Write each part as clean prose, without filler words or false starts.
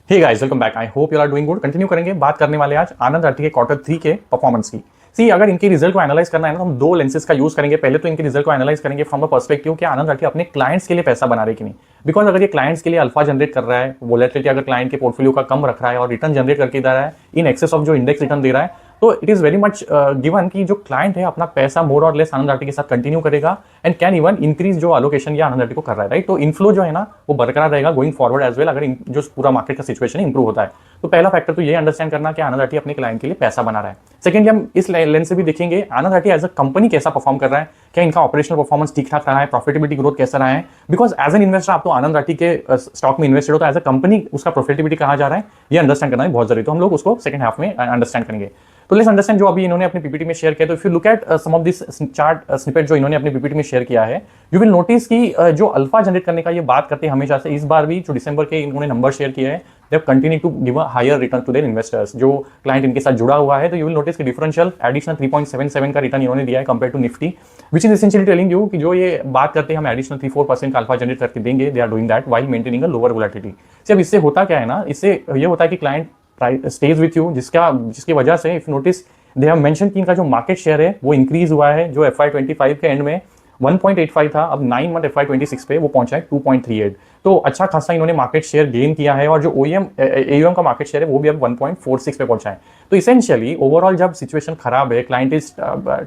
Hey guys, welcome back. I hope you are doing good. Continue करेंगे, बात करने वाले आज आनंद राठी के क्वार्टर 3 के परफॉर्मेंस की। सी, अगर इनके रिजल्ट को एनालाइज करना है ना, तो हम दो लेंसेज का यूज करेंगे। पहले तो इनके रिजल्ट को एनालाइज करेंगे फ्रॉम द पर्सपेक्टिव कि आनंद राठी अपने क्लाइंट्स के लिए पैसा बना रहे कि नहीं। बिकॉज अगर ये क्लाइंट्स के लिए अल्फा जनरेट कर रहा है, वोलेटिलिटी अगर क्लाइंट के पोर्टफोलियो का कम रख रहा है और रिटर्न जनरेट करके दे रहा है इन एक्सेस ऑफ जो इंडेक्स रिटर्न दे रहा है, तो it is very much given कि जो क्लाइंट है अपना पैसा मोर और लेस आनंद राठी के साथ कंटिन्यू करेगा एंड कैन इवन इंक्रीज जो एलोकेशन या आनंद राठी को कर रहा है, राइट। तो इनफ्लो जो है ना वो बरकरार रहेगा गोइंग फॉरवर्ड एज वेल, अगर जो पूरा मार्केट का सिचुएशन इंप्रूव होता है। तो पहला फैक्टर तो ये अंडरस्टैंड करना कि आनंद राठी अपने क्लाइंट के लिए पैसा बना रहा है। सेकंडली, हम इस लेंस से भी देखेंगे आनंद राठी एज अ कंपनी कैसा परफॉर्म कर रहा है, क्या इनका ऑपरेशनल परफॉर्मेंस ठीक ठाक रहा है, प्रॉफिटेबिलिटी ग्रोथ कैसा रहा है। बिकॉज एज एन इन्वेस्टर आप तो आनंद राठी के स्टॉक में इन्वेस्टेड हो, तो एज अ कंपनी उसका प्रॉफिटेबिलिटी कहाँ जा रहा है ये अंडरस्टैंड करना बहुत जरूरी है। तो हम लोग उसको सेकंड हाफ में अंडरस्टैंड करेंगे। तो लेट्स अंडरस्टैंड जो अभी इन्होंने अपने पीपीटी में शेयर किया। तो if you look at some of this chart snippet जो इन्होंने अपने पीपीटी में शेयर किया है, यू विल नोटिस कि जो अल्फा जनरेट करने का ये बात करते हैं हमेशा से, इस बार भी जो दिसंबर के इन्होंने नंबर शेयर किए हैं, they have continue to give a higher return to their investors. जो क्लाइंट इनके साथ जुड़ा हुआ है, तो यू विल नोटिस कि डिफरेंशियल एडिशनल 3.77 का रिटर्न इन्होंने दिया है compare to nifty, which is essentially telling you कि जो ये बात करते हैं हम एडिशनल 3-4% का अल्फा जनरेट करके देंगे, they are doing that while maintaining a lower volatility. अब इससे होता क्या है ना, इससे ये होता है कि क्लाइंट स्टेज विथ यू, जिसकी वजह से if notice they have mention कि इनका जो मार्केट शेयर है वो इंक्रीज हुआ है। जो FY25 के एंड में 1.85 था, अब 9 मंथ FY26 पे वो पहुंचा है 2.38। तो अच्छा खासा इन्होंने मार्केट शेयर गेन किया है और जो AUM का मार्केट शेयर है वो भी अब 1.46 पे पहुंचा है। तो इसेंशियली ओवरऑल जब सिचुएशन खराब है, client is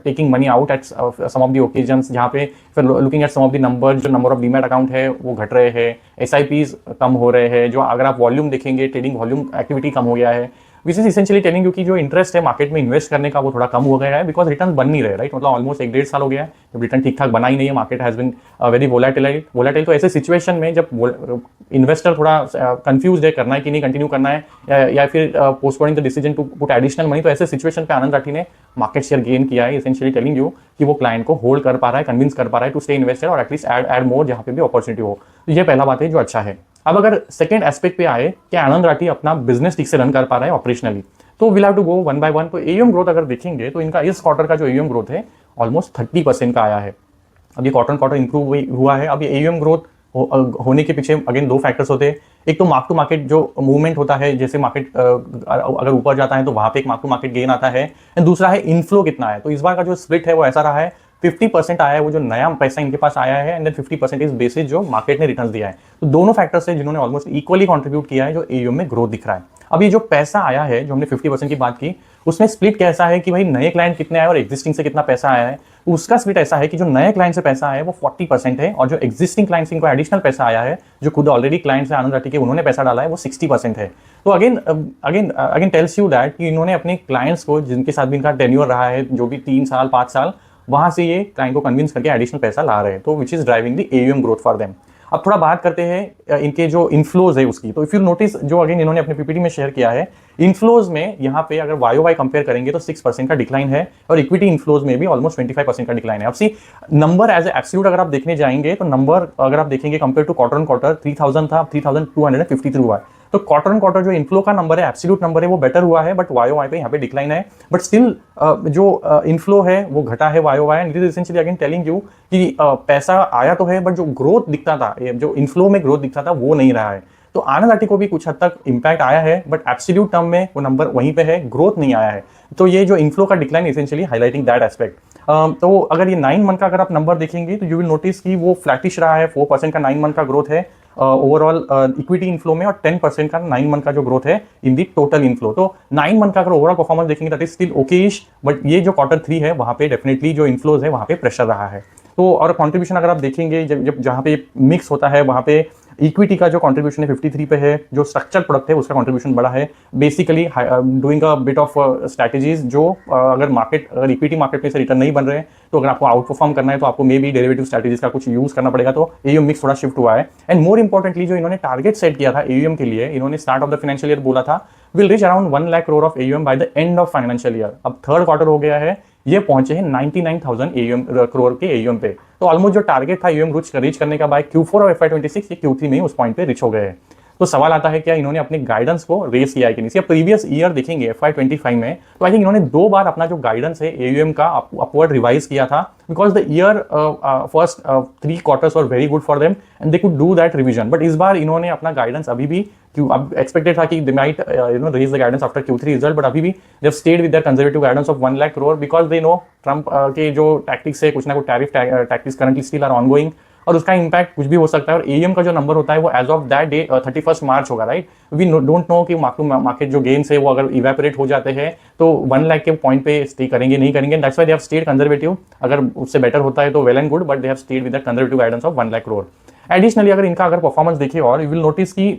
taking money out at some of the occasions, जहाँ पे फिर looking at some of the number, जो नंबर ऑफ डीमैट अकाउंट है वो घट रहे हैं, SIPs कम हो रहे हैं, जो अगर आप वॉल्यूम देखेंगे ट्रेडिंग वॉल्यूम एक्टिविटी कम हो गया है, विच इज इसेंशियली टेलिंग यू कि जो इंटरेस्ट है मार्केट में इन्वेस्ट करने का वो थोड़ा कम हो गया है, बिकॉज रिटर्न बन नहीं रहे, राइट। मतलब ऑलमोस्ट 1-1.5 साल हो गया है जब रिटर्न ठीक ठाक बना ही नहीं है, market has been very volatile. तो ऐसे सिचुएशन में जब इन्वेस्टर थोड़ा कंफ्यूज है करना है कि नहीं कंटिन्यू करना है या फिर postponing the decision to put additional money, तो ऐसे सिचुएशन पे आनंद राठी ने मार्केट शेयर गेन किया है, इसेंशियली टेलिंग यू कि वो क्लाइंट को होल्ड कर पा रहा है, कन्विंस कर पा रहा है टू स्टे इन्वेस्टेड और एटलीस्ट एड मोर जहाँ पे भी अपॉर्चुनिटी हो। तो ये पहला बात है जो अच्छा है। अब अगर सेकंड एस्पेक्ट पे आए कि आनंद राठी अपना बिजनेस ठीक से रन कर पा रहा है ऑपरेशनली, तो will have to go one by one. तो AUM ग्रोथ अगर देखेंगे तो इनका इस क्वार्टर का जो AUM ग्रोथ है ऑलमोस्ट 30% का आया है। अब ये क्वार्टर इंप्रूव हुआ है। अब ये AUM ग्रोथ होने के पीछे अगेन दो फैक्टर्स होते हैं। एक तो मार्क टू मार्केट जो मूवमेंट होता है, जैसे मार्केट अगर ऊपर जाता है तो वहां पे एक मार्क टू मार्केट गेन आता है, एंड दूसरा है इनफ्लो कितना है। तो इस बार का जो स्प्लिट है वो ऐसा रहा है, 50% आया है वो जो नया पैसा इनके पास आया है, एंड देन 50% इज बेसिस जो मार्केट ने रिटर्न दिया है। तो दोनों फैक्टर्स है जिन्होंने ऑलमोस्ट इक्वली कंट्रीब्यूट किया है जो AUM में ग्रोथ दिख रहा है। अब ये जो पैसा आया है, जो हमने 50% की बात की, उसमें स्प्लिट कैसा है कि भाई नए क्लाइंट कितने आए और एग्जिस्टिंग से कितना पैसा आया है। उसका स्प्लिट ऐसा है कि जो नए क्लाइंट से पैसा आया है वो 40% है, और जो एग्जिस्टिंग क्लाइंट से इनको एडिशनल पैसा आया है, जो खुद ऑलरेडी क्लाइंट्स है आनंद राठी के, उन्होंने पैसा डाला है, वो 60% है। तो अगेन टेल्स यू दैट कि इन्होंने अपने क्लाइंट्स को, जिनके साथ भी इनका टेन्योर रहा है जो भी 3 साल 5 साल, वहां से ये क्लाइंट को कन्विंस करके एडिशनल पैसा ला रहे हैं, तो which is driving the AUM growth for them. अब थोड़ा बात करते हैं इनके जो इनफ्लोज है उसकी। तो इफ यू नोटिस जो अगेन इन्होंने अपने PPT में शेयर किया है, इनफ्लोज में यहाँ पे अगर YOY कंपेयर करेंगे तो 6% का डिक्लाइन है, और इक्विटी इनफ्लोज में भी ऑलमोस्ट 25% का डिक्लाइन है। अब सी नंबर एज एब्सोल्यूट अगर आप देखने जाएंगे तो नंबर अगर आप देखेंगे compare to quarter on quarter 3000 था, 3253 हुआ है। तो क्वार्टर ऑन क्वार्टर जो इनफ्लो का नंबर है, एब्सोल्यूट नंबर है, वो बेटर हुआ है, बट YOY पे यहाँ पे डिक्लाइन है। बट स्टिल जो इनफ्लो है वो घटा है YOY, and it is essentially again telling you कि पैसा आया तो है, बट जो ग्रोथ दिखता था, जो इनफ्लो में ग्रोथ दिखता था वो नहीं रहा है। तो आनंद राठी को भी कुछ हद तक इंपैक्ट आया है, बट एब्सोल्यूट टर्म में वो नंबर वहीं पे है, ग्रोथ नहीं आया है। तो ये जो इनफ्लो का decline essentially highlighting that aspect. तो अगर ये 9 मंथ का अगर आप नंबर देखेंगे तो यू विल नोटिस कि वो फ्लैटिश रहा है, 4% का 9 मंथ का ग्रोथ है ओवरऑल इक्विटी इनफ्लो में, और 10% का 9 मंथ का जो ग्रोथ है इन दी टोटल इनफ्लो। तो 9 मंथ का अगर ओवरऑल परफॉर्मेंस देखेंगे दैट इज स्टिल ओकेइश, बट ये जो क्वार्टर 3 है वहां पे डेफिनेटली जो इनफ्लोज है वहां पे प्रेशर रहा है। तो और कंट्रीब्यूशन अगर आप देखेंगे, जब जहां पे मिक्स होता है वहां पे इक्विटी का जो कंट्रीब्यूशन है 53 पे है, जो स्ट्रक्चर प्रोडक्ट है उसका कंट्रीब्यूशन बड़ा है। Basically doing a bit of strategies जो अगर इक्विटी मार्केट में से रिटर्न नहीं बन रहे हैं, तो अगर आपको आउट परफॉर्म करना है तो आपको मे बी डेरिवेटिव स्ट्रैटेजीज का कुछ यूज करना पड़ेगा। तो AUM मिक्स थोड़ा शिफ्ट हुआ है। एंड मोर इंपॉर्टेंटली जो इन्होंने टारगेट सेट किया था AUM के लिए, इन्होंने start of the financial year बोला था will reach around 1 lakh crore of AUM bye the end of financial year. अब थर्ड क्वार्टर हो गया है, ये पहुंचे हैं 99,000 करोड़ के AUM पे। तो ऑलमोस्ट जो टारगेट था AUM रीच करने का बाय Q4 और FY26, ये Q3 में ही उस पॉइंट पे रीच हो गए हैं। तो सवाल आता है क्या इन्होंने अपने गाइडेंस को रेस किया है कि नहीं। प्रीवियस ईयर देखेंगे FY25 में, तो आई थिंक इन्होंने 2 बार अपना जो गाइडेंस है AUM का अपवर्ड रिवाइज किया था, because the year first 3 quarters were very good for them and they could do that revision. But इस बार इन्होंने अपना गाइडेंस अभी भी, अब एक्सपेक्टेड था कि they might raise the guidance after Q3 result, but अभी भी they have stayed with their conservative guidance of 1 lakh crore, because they know Trump के जो टैक्टिक्स है, कुछ ना कुछ tariff tactics currently still are ongoing, और उसका इंपैक्ट कुछ भी हो सकता है। और AUM का जो नंबर होता है वो एज ऑफ दैट डे 31 मार्च होगा, राइट। वी डोंट नो कि मार्केट जो गेन्स है वो अगर इवेपोरेट हो जाते हैं तो 1 लाख के पॉइंट पे स्टे करेंगे नहीं करेंगे, that's why they have stayed conservative. अगर उससे बेटर होता है तो well and good, but they have stayed with that conservative guidance of 1 lakh crore. Additionally अगर इनका अगर परफॉर्मेंस देखिए और यू विल नोटिस की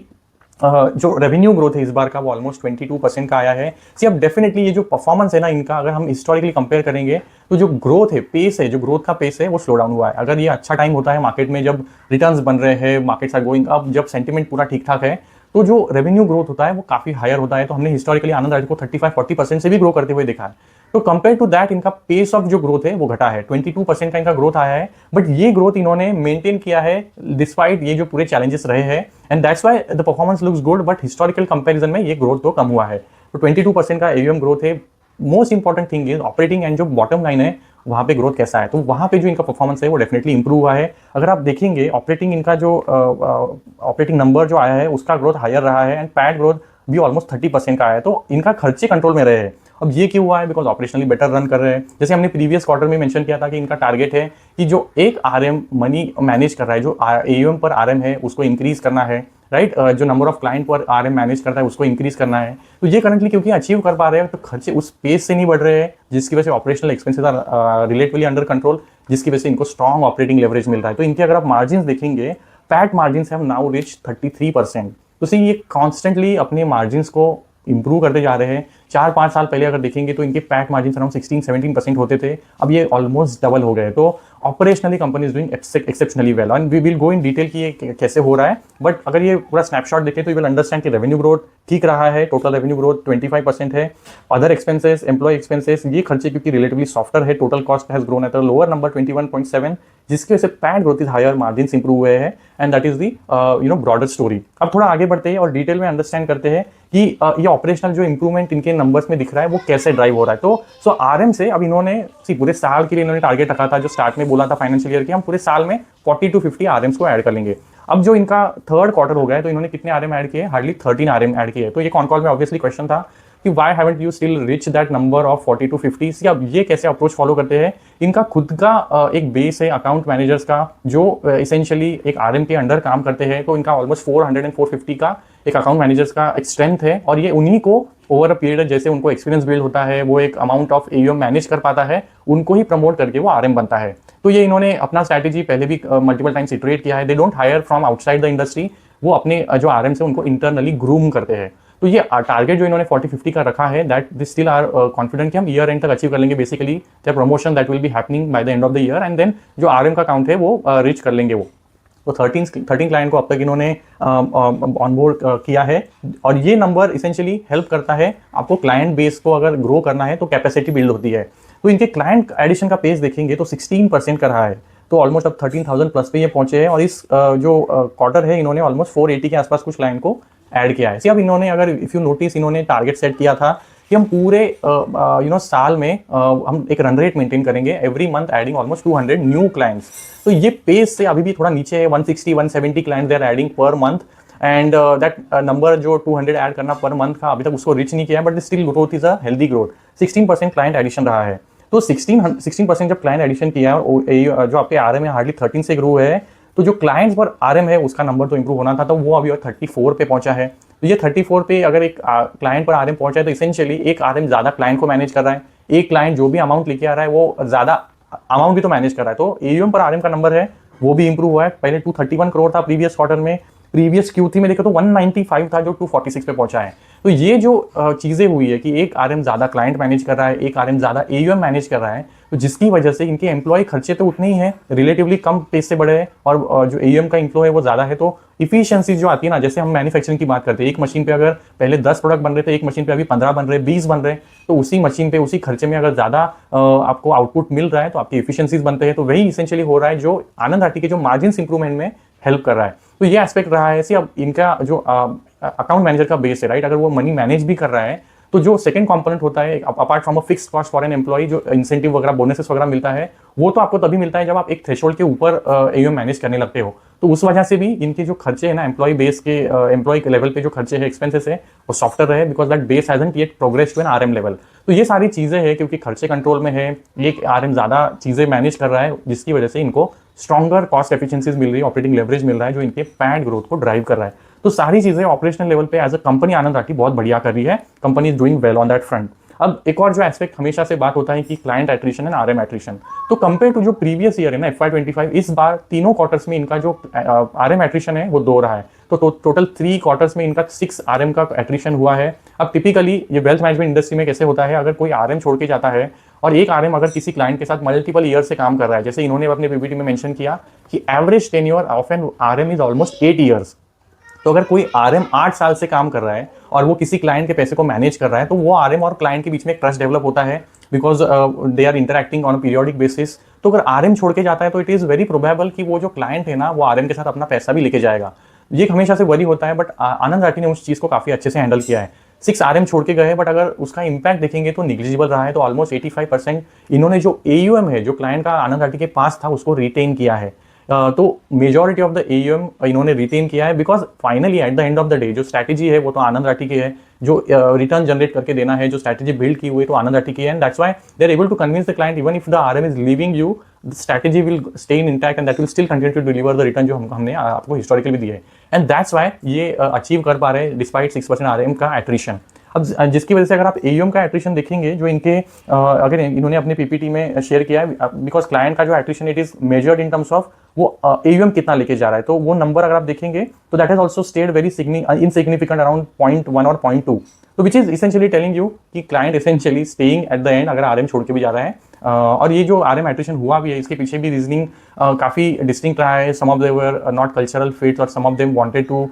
जो रेवेन्यू ग्रोथ है इस बार का वो ऑलमोस्ट 22% का आया है। सी अब डेफिनेटली ये जो परफॉर्मेंस है ना इनका, अगर हम हिस्टोरिकली कंपेयर करेंगे तो जो ग्रोथ है, पेस है, जो ग्रोथ का पेस है वो स्लो डाउन हुआ है। अगर ये अच्छा टाइम होता है मार्केट में, जब रिटर्न्स बन रहे हैं, मार्केट्स आर गोइंग अप, जब सेंटिमेंट पूरा ठीक ठाक है, तो जो रेवेन्यू ग्रोथ होता है वो काफी हायर होता है। तो हमने हिस्टोरिकली आनंद राइट को 35-40% से भी ग्रो करते हुए देखा है। तो कंपेयर टू दैट इनका पेस ऑफ जो ग्रोथ है वो घटा है, 22% का इनका ग्रोथ आया है, बट ये ग्रोथ इन्होंने मेंटेन किया है डिस्पाइट ये जो पूरे चैलेंजेस रहे हैं, and that's why the performance looks good. But historical comparison में ये ग्रोथ तो कम हुआ है। तो 22% का AUM ग्रोथ है। Most important thing is operating and जो बॉटम लाइन है वहां पे ग्रोथ कैसा है, तो वहां पे जो इनका परफॉर्मेंस है वो डेफिनेटली इंप्रूव हुआ है। अगर आप देखेंगे ऑपरेटिंग इनका जो ऑपरेटिंग नंबर जो आया है उसका ग्रोथ हायर रहा है, एंड पैट ग्रोथ भी ऑलमोस्ट 30% का आया है। तो इनका खर्चे कंट्रोल में रहे हैं। अब ये क्यों हुआ है, बिकॉज ऑपरेशनली बेटर रन कर रहे हैं। जैसे हमने प्रीवियस क्वार्टर में मेंशन किया था कि इनका टारगेट है कि जो एक RM मनी मैनेज कर रहा है, जो AUM पर RM है उसको इंक्रीज करना है, राइट। जो नंबर ऑफ क्लाइंट पर RM मैनेज करता है उसको इंक्रीज करना है। तो ये करंटली क्योंकि अचीव कर पा रहे हैं, तो खर्चे उस पेस से नहीं बढ़ रहे हैं, जिसकी वजह से operational expenses are relatively under control, जिसकी वजह से इनको स्ट्रॉन्ग ऑपरेटिंग लेवरेज मिल रहा है। तो इनके अगर आप मार्जिन देखेंगे, PAT margin have now rich 33%। तो ये कॉन्स्टेंटली अपने मार्जिन को इंप्रूव करते जा रहे हैं। 4-5 साल पहले अगर देखेंगे तो इनके पैट मार्जिन अराउंड 16-17% होते थे, अब ये ऑलमोस्ट डबल हो गए। तो operationally company is doing exceptionally well, and we will go in detail कि ये कैसे हो रहा है। बट अगर ये पूरा स्नैपशॉट देखें तो यू विल अंडरस्टैंड कि रेवेन्यू ग्रोथ ठीक रहा है, टोटल रेवेन्यू ग्रोथ 25% है। अदर एक्सपेंसेस, एम्प्लॉय एक्सपेंसेस, ये खर्चे क्योंकि रिलेटिवली सॉफ्टर है, total cost has grown at a lower number 21.7, जिसकी वजह से PAT growth is higher, margin improve हुए हैं, and that is the broader story. अब थोड़ा आगे बढ़ते हैं और डिटेल में अंडरस्टैंड करते हैं कि ये ऑपरेशनल जो इंप्रूवमेंट इनके नंबर्स में दिख रहा है वो कैसे ड्राइव हो रहा है। तो सो RM से अब इन्होंने पूरे साल के लिए इन्होंने टारगेट रखा था, जो स्टार्ट में बोला था फाइनेंशियल ईयर के, हम पूरे साल में 40-50 RMs को ऐड कर लेंगे। अब जो इनका थर्ड क्वार्टर हो गया है तो इन्होंने कितने RM ऐड किए, हार्डली 13 RM ऐड किए। तो ये कॉन कॉल में ऑब्वियसली क्वेश्चन था कि why haven't you still rich that number of 40-50। अब ये कैसे अप्रोच फॉलो करते हैं, इनका खुद का एक बेस है अकाउंट मैनेजर्स का, जो इसेंशियली एक RM के अंडर काम करते हैं। तो इनका ऑलमोस्ट 400-450 का एक अकाउंट मैनेजर्स का एक स्ट्रेंथ है, और ये उन्हीं को ओवर अ पीरियड जैसे उनको एक्सपीरियंस बिल्ड होता है, वो एक अमाउंट ऑफ AUM मैनेज कर पाता है, उनको ही प्रमोट करके वो RM बनता है। तो ये इन्होंने अपना स्ट्रैटेजी पहले भी मल्टीपल टाइम्स इटरेट किया है। They don't hire from outside the industry, वो अपने जो RM से उनको इंटरनली ग्रूम करते हैं। तो ये टारगेट जो इन्होंने 40-50 का रखा है, that this still are confident कि हम ईयर एंड तक अचीव कर लेंगे। Basically the promotion that will be happening by the end of the year, and then जो RM का काउंट है वो रीच कर लेंगे वो। तो 13 क्लाइंट को अब तक इन्होंने ऑनबोर्ड किया है, और ये नंबर इसेंशियली हेल्प करता है आपको क्लाइंट बेस को अगर ग्रो करना है तो कैपेसिटी बिल्ड होती है। तो इनके क्लाइंट एडिशन का पेस देखेंगे तो 16% का रहा है, तो ऑलमोस्ट अब 13,000 प्लस पे ये पहुंचे हैं। और इस जो क्वार्टर है इन्होंने ऑलमोस्ट 480 के आसपास कुछ क्लाइंट को ऐड किया है। अब इन्होंने अगर इफ यू नोटिस इन्होंने टारगेट सेट किया था कि हम पूरे साल में हम एक रन रेट मेंटेन करेंगे, every month adding almost 200 new clients. तो ये पेस से अभी भी थोड़ा नीचे है, 160-170 client they are adding per month, and that number जो 200 ऐड करना पर मंथ का अभी तक उसको रीच नहीं किया है, but still growth is a healthy growth. 16% client addition रहा है। तो 16% जब क्लाइंट एडिशन किया है, जो आपके RM है हार्डली 13 से ग्रो है, तो जो क्लाइंट्स पर RM है उसका नंबर तो इंप्रूव होना था, तो वो अभी 34 पे पहुंचा है। तो ये 34 पे अगर एक क्लाइंट पर RM पहुंचा है तो इसेंशियली एक RM ज्यादा क्लाइंट को मैनेज कर रहा है, एक क्लाइंट जो भी अमाउंट लेके आ रहा है वो ज्यादा अमाउंट भी तो मैनेज कर रहा है। तो AUM पर RM का नंबर है वो भी इंप्रूव हुआ है। पहले 231 करोड़ था प्रीवियस क्वार्टर में, प्रीवियस Q3 में देखो तो 195 था जो 246 पे पहुंचा है। तो ये जो चीजें हुई है कि एक RM ज्यादा क्लाइंट मैनेज कर रहा है, एक RM ज्यादा AUM मैनेज कर रहा है, तो जिसकी वजह से इनके एम्प्लॉय खर्चे तो उतने ही है, रिलेटिवली कम पेस से बढ़े हैं, और जो AUM का इन्फ्लो है वो ज्यादा है। तो इफिशियंसी जो आती है ना, जैसे हम मैन्युफैक्चरिंग की बात करते हैं, एक मशीन पे अगर पहले 10 प्रोडक्ट बन रहे थे, एक मशीन पे अभी 15 बन रहे, 20 बन रहे, तो उसी मशीन पे उसी खर्चे में अगर ज्यादा आपको आउटपुट मिल रहा है तो आपकी इफिशियंसीज बनते हैं। तो वही इसेंशियली हो रहा है जो आनंद आरटी के जो मार्जिन इंप्रूवमेंट में हेल्प कर रहा है। तो ये एस्पेक्ट रहा है। सी अब इनका जो अकाउंट मैनेजर का बेस है, राइट, अगर वो मनी मैनेज भी कर रहा है तो जो सेकंड कंपोनेंट होता है apart from a fixed cost for an employee, जो इंसेंटिव वगैरह बोनसेस वगैरह मिलता है, वो तो आपको तभी मिलता है जब आप एक थ्रेशोल्ड के ऊपर एयूएम मैनेज करने लगते हो। तो उस वजह से भी इनके जो खर्चे हैं ना, एम्प्लॉय बेस के एम्प्लॉय के लेवल पे जो खर्चे हैं, एक्सपेंसेस है, वो सॉफ्टर रहे, because that base hasn't yet progress to an RM level. तो ये सारी चीजें हैं, क्योंकि खर्चे कंट्रोल में है, ये आरएम ज्यादा चीजें मैनेज कर रहा है, जिसकी वजह से इनको स्ट्रॉन्गर कॉस्ट एफिशिएंसीज मिल रही है, ऑपरेटिंग लेवरेज मिल रहा है, जो इनके पैड ग्रोथ को ड्राइव कर रहा है। तो सारी चीजें ऑपरेशनल लेवल पे एज अ कंपनी आनंद राठी बहुत बढ़िया कर रही है, company is doing well on that front. अब एक और जो एस्पेक्ट हमेशा से बात होता है कि client attrition and RM attrition, तो कंपेयर टू जो प्रीवियस ईयर है ना FY25, इस बार तीनों क्वार्टर्स में इनका जो आरएम एट्रिशन है वो 2 रहा है। तो टोटल 3 क्वार्टर्स में इनका 6 आरएम का एट्रिशन हुआ है। अब टिपिकली ये वेल्थ मैनेजमेंट इंडस्ट्री में कैसे होता है, अगर कोई आरएम छोड़ के जाता है और एक आरएम अगर किसी क्लाइंट के साथ मल्टीपल ईयर से काम कर रहा है, जैसे इन्होंने अपने पीपीटी में मेंशन किया कि average tenure of an RM is almost 8 years. तो अगर कोई आरएम 8 साल से काम कर रहा है और वो किसी क्लाइंट के पैसे को मैनेज कर रहा है, तो वो आरएम और क्लाइंट के बीच में एक ट्रस्ट डेवलप होता है, because they are interacting on periodic basis. तो अगर आरएम छोड़ के जाता है तो इट इज वेरी प्रोबेबल कि वो जो क्लाइंट है ना, वो आरएम के साथ अपना पैसा भी लेके जाएगा। ये हमेशा से वरी होता है, बट आनंद राठी ने उस चीज को काफी अच्छे से हैंडल किया है। 6 आरएम छोड़ के गए, बट अगर उसका इंपैक्ट देखेंगे तो निग्लिजिबल रहा है। तो ऑलमोस्ट 85% इन्होंने जो एयूएम है, जो क्लाइंट का आनंद राठी के पास था, उसको रिटेन किया है। तो मेजॉरिटी ऑफ द एयूएम इन्होंने रिटेन किया है, because finally at the end of the day जो स्ट्रैटेजी है वो तो आनंद राठी की है, जो रिटर्न जनरेट करके देना है, जो स्ट्रैटेजी बिल्ड की हुई तो आनंद राठी की है, and that's why they are able to convince the client even if the RM is leaving you, the strategy will stay in intact and that will still continue to deliver the return जो हमने आपको historically भी दिए है, and that's why ये achieve कर पा रहे हैं डिस्पाइट 6% आरएम का एट्रिशन। अब जिसकी वजह से अगर आप एयूएम का एट्रिशन देखेंगे, जो इनके अगर इन्होंने अपने पीपीटी में शेयर किया है, बिकॉज क्लाइंट का जो attrition it is measured in terms of वो एयूएम कितना लेके जा रहा है, तो वो नंबर अगर आप देखेंगे तो that has also stayed very insignificant around 0.1 और 0.2, तो which is essentially telling you कि client essentially staying at the end अगर आरएम छोड़ के भी जा रहा है। और ये जो आरएम एट्रिशन हुआ भी है, इसके पीछे भी रीजनिंग काफी डिस्टिंक्ट रहा है। Some of them were not cultural fits और some of them wanted to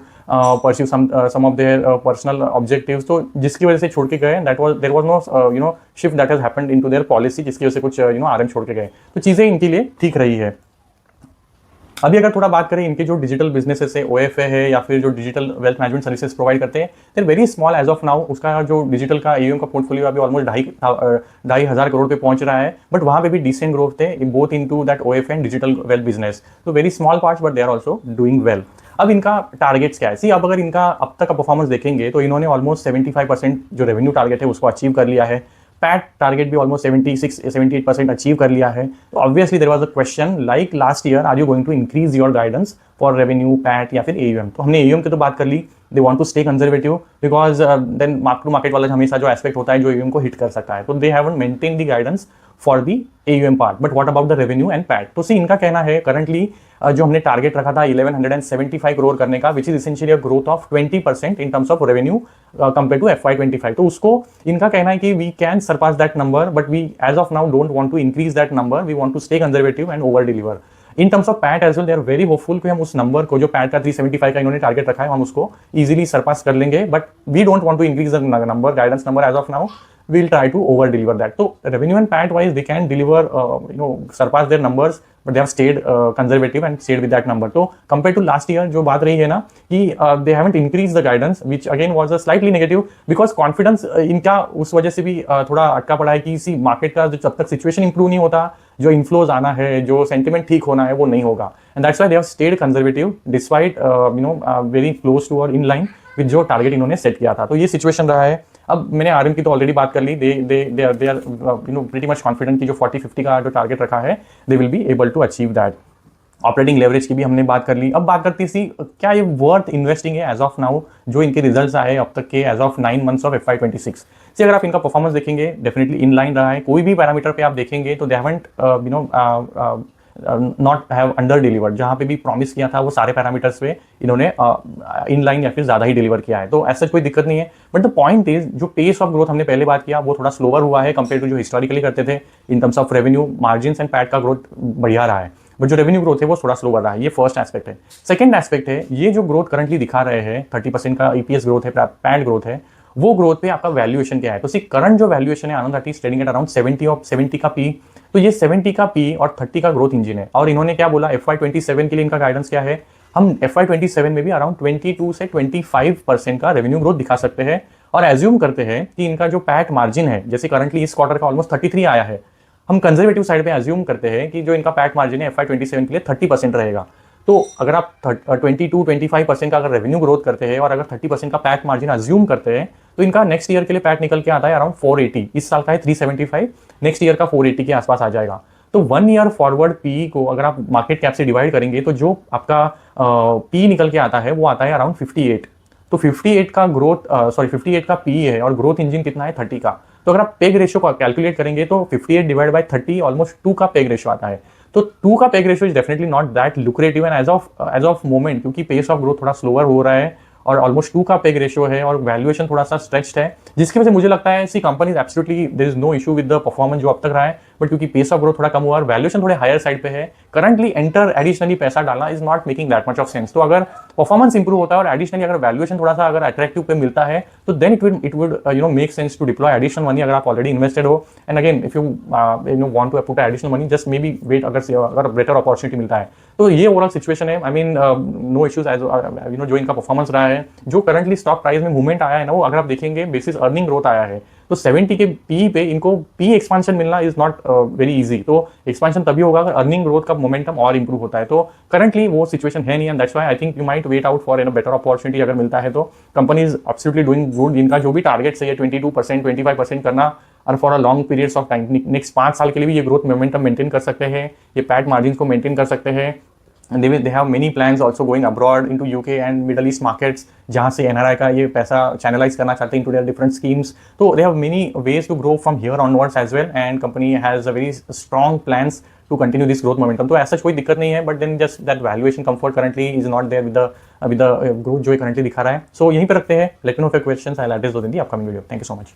pursue some of their personal objectives, तो जिसकी वजह से छोड़ के गए, there was no shift that has happened into their policy, जिसकी वजह से कुछ आरएम छोड़ के गए, तो चीजें इनके लिए ठीक रही है। अभी अगर थोड़ा बात करें इनके जो डिजिटल बिजनेसेस है, ओएफए है या फिर जो digital wealth management services provide करते हैं, there very small as of now. उसका जो डिजिटल का एयूएम का पोर्टफोलियो अभी ऑलमोस्ट 2,500 करोड़ पे पहुंच रहा है, बट वहां पे भी डिसेंट ग्रोथ थे both into that OFA and digital wealth business. तो very small parts, but they are also doing well. अब इनका टारगेट्स क्या है, सी अब अगर इनका अब तक का परफॉर्मेंस देखेंगे तो इन्होंने ऑलमोस्ट 75% जो रेवेन्यू टारगेट है उसको अचीव कर लिया है। पैट टारगेट भी ऑलमोस्ट 76-78% अचीव कर लिया है। तो obviously there was a question like last year, are you going to increase your guidance for revenue, PAT या फिर एयूएम। तो हमने एयूएम की तो बात कर ली, they want to stay conservative because then mark to market वाला हमेशा जो एस्पेक्ट होता है जो एयूएम को हिट कर सकता है, तो they haven't maintain the guidance for the AUM part, but what about the revenue and PAT. तो सी इनका कहना है करंटली जो हमने टारगेट रखा था 1175 करोड़ करने का, which is essentially a growth of 20% in terms of revenue compare to FY25। तो उसको इनका कहना है कि we can surpass that number, but we as of now don't want to increase that number, we want to stay conservative and over deliver. In terms of PAT as well they are very hopeful कि हम उस number को जो PAT का 375 का इन्होंने target रखा है हम उसको इजीली सरपास कर लेंगे, but we don't want to increase the number, guidance number as of now we'll try to over deliver that. So revenue and PAT wise they can deliver surpass their numbers, but they have stayed conservative and stayed with that number. So compared to last year जो बात रही है ना कि they haven't increased the guidance, which again was a slightly negative because confidence इनका उस वजह से भी थोड़ा अटका पड़ा है कि इसी मार्केट का जब तक सिचुएशन इंप्रूव नहीं होता, जो इन्फ्लोज आना है, जो सेंटिमेंट ठीक होना है वो नहीं होगा, and that's why they have stayed conservative despite very close to और इन लाइन विद जो टारगेट इन्होंने सेट किया था। तो ये सिचुएशन रहा है। अब मैंने आरएम की तो ऑलरेडी बात कर ली, they are pretty much confident कि जो 40-50 का जो टारगेट रखा है they will be able to achieve that. Operating leverage की भी हमने बात कर ली। अब बात करती थी क्या ये वर्थ इन्वेस्टिंग है एज ऑफ नाउ, जो इनके रिजल्ट्स आए अब तक के as of 9 months of FY26 से अगर आप इनका परफॉर्मेंस देखेंगे डेफिनेटली इन लाइन रहा है। कोई भी पैरामीटर पे आप देखेंगे तो they haven't not have under delivered, जहां पे भी प्रॉमिस किया था वो सारे पैरामीटर्स पे इन्होंने इन लाइन या फिर ज्यादा ही डिलीवर किया है, तो ऐसा कोई दिक्कत नहीं है। बट द पॉइंट इज जो पेस ऑफ ग्रोथ हमने पहले बात किया वो थोड़ा स्लोअर हुआ है कंपेयर टू जो हिस्टोरिकली करते थे। इन terms of revenue, margins and PAT का ग्रोथ बढ़िया रहा है, बट जो रेवेन्यू ग्रोथ है वो थोड़ा स्लोअर रहा है। ये फर्स्ट एस्पेक्ट है। सेकंड एस्पेक्ट है ये जो ग्रोथ करंटली दिखा रहे हैं 30% का EPS ग्रोथ है, पैट ग्रोथ है, वो ग्रोथ पे आपका वैल्यूएशन क्या है। तो सी करंट जो वैल्यूएशन है आनंद राठी ट्रेडिंग एट अराउंड 70 का पी, तो ये 70 का पी और 30 का ग्रोथ इंजन है। और इन्होंने क्या बोला FY27 के लिए इनका गाइडेंस क्या है, हम FY27 में भी अराउंड 22 से 25% का रेवेन्यू ग्रोथ दिखा सकते हैं। और एज्यूम करते हैं कि इनका जो पैट मार्जिन है, जैसे करंटली इस क्वार्टर का ऑलमोस्ट 33 आया है, हम कंजर्वेटिव साइड पे एज्यूम करते हैं कि जो इनका पैट मार्जिन है FY27 के लिए 30% रहेगा। तो अगर आप 22-25% का अगर रेवेन्यू ग्रोथ करते हैं और अगर 30% का पैट मार्जिन अज्यूम करते हैं, तो इनका नेक्स्ट ईयर के लिए पैट निकल के आता है अराउंड 480। इस साल का है 375, नेक्स्ट ईयर का 480 के आसपास आ जाएगा। तो 1 ईयर फॉरवर्ड पी को अगर आप मार्केट कैप से डिवाइड करेंगे तो जो आपका पी निकल के आता है वो आता है अराउंड 58। तो 58 का ग्रोथ 58 का पी है और ग्रोथ इंजन कितना है 30 का। तो अगर आप पेग रेशियो को कैलकुलेट करेंगे तो 58 डिवाइड बाय 30 ऑलमोस्ट 2 का पेग रेशियो आता है। तो 2 का PEG ratio is definitely not that lucrative and as of moment, क्योंकि पेस ऑफ ग्रोथ थोड़ा स्लोअर हो रहा है और ऑलमोस्ट 2 का पेग रेशियो है और वैल्यूएशन थोड़ा सा स्ट्रेच्ड है, जिसकी वजह से मुझे लगता है see companies absolutely there is no issue with the performance जो अब तक रहा है, बट क्योंकि पेस ऑफ ग्रोथ थोड़ा कम हुआ और वैल्यूएशन थोड़े हायर साइड पे है, करंटली एंटर एडिशनली पैसा डालना is not making that much of sense. तो अगर परफॉर्मेंस इंप्रूव होता है और एडिशनली अगर वैल्यूएशन थोड़ा सा अगर अट्रैक्टिव पे मिलता है तो then it would make sense to deploy additional money अगर आप ऑलरेडी इन्वेस्टेड हो। And again if you want to put additional money just maybe wait अगर बेटर अपॉर्चुनिटी मिलता है। तो ये ओवरऑल सिचुएशन है। I mean no issues as जो इनका परफॉर्मेंस रहा है, जो करंटली स्टॉक प्राइस में मूवमेंट आया है ना, वो अगर आप देखेंगे बेसिस अर्निंग ग्रोथ आया है। तो 70 के पी पे इनको पी एक्सपांशन मिलना इज नॉट वेरी इजी। तो एक्सपांशन तभी होगा अगर अर्निंग ग्रोथ का मोमेंटम और इंप्रूव होता है। तो करंटली वो सिचुएशन है नहीं, and that's why I think you might wait out for better opportunity अगर मिलता है तो। Company is absolutely doing good, इनका जो भी टारगेट्स है 22% 25% करना और for a long periods of time, next 5 साल के लिए भी ये ग्रोथ मोमेंटम मेंटेन कर सकते हैं, ये पैट मार्जिन को मेंटेन कर सकते हैं। And they have many plans also going abroad into UK and Middle East markets, जहाँ से NRI का ये पैसा channelize करना चाहते हैं into their different schemes. तो they have many ways to grow from here onwards as well, and company has a very strong plans to continue this growth momentum. तो ऐसा कोई दिक्कत नहीं है, but then just that valuation comfort currently is not there with the growth जो ये currently दिखा रहा है। So यहीं पे रखते हैं। Let me know if your questions, I'll address those in the upcoming video. Thank you so much.